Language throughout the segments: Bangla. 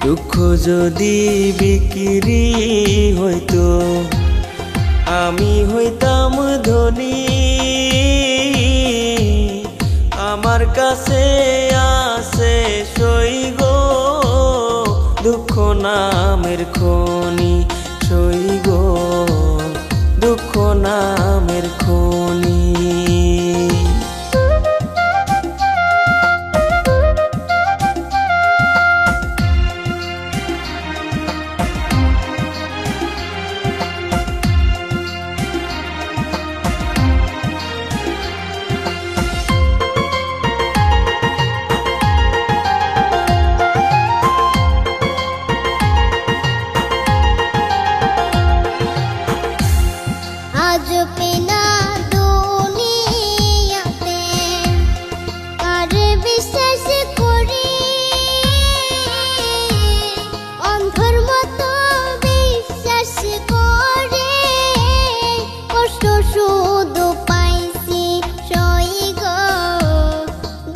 দুঃখ যদি বিক্রি হইতো আমি হইতাম ধনী। আমার কাছে আছে সই গো দুঃখ নামের খনি, সই গো দুঃখ নামের খনি। আজ পেনা দুনিয়াতে কার বিশ্বাস করি, অন্ধর মতো বিশ্বাস করে কষ্ট শুধু পাইছি সই গো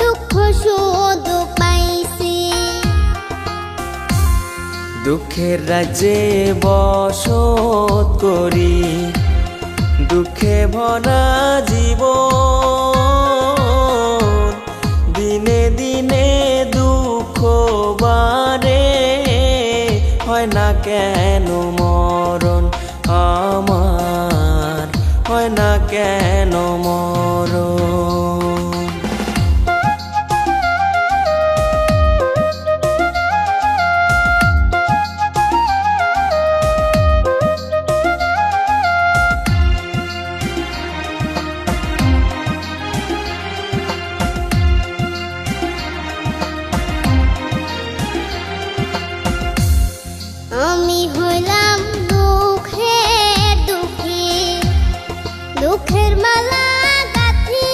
দুঃখ শুধু পাইছি। দুঃখের রাজ্যে বসত করি, দুঃখে ভরা জীবন। দিনে দিনে দুঃখ বাড়ে, হয় না কেন মরণ আমার, হয় না কেন মরণ। আমি হইলাম দুঃখের দুঃখী, দুঃখের মালা গাঁথি।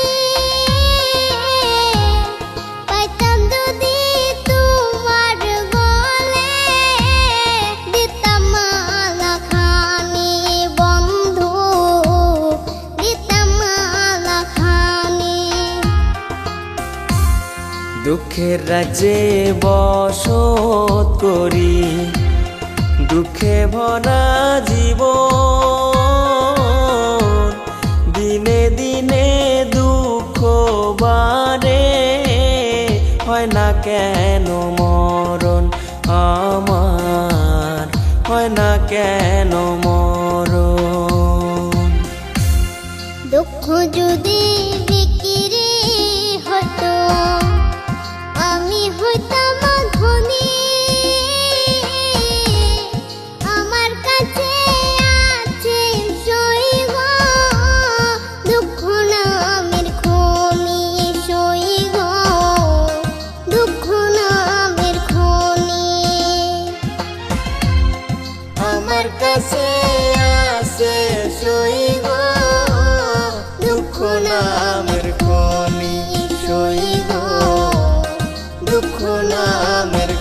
পাইতাম যদি তোমার গলে, দিতাম মালা খানি বন্ধু, দিতাম মালা খানি। দুঃখের রাজ্যে বসত করি, দুঃখে ভরা জীবন। দিনে দিনে দুঃখ বাড়ে, হয় না কেন মরণ আমার, হয় না কেন মরণ। দুঃখ যদি বিক্রি হতো আমি হইতাম ধনী। আমার কাছে আছে সই গো দুঃখ নামের খনি, সই গো দুঃখ নামের খনি। আমার কাছে আছে সই গো দুঃখ নামের খনি, সই গো দুঃখ নামের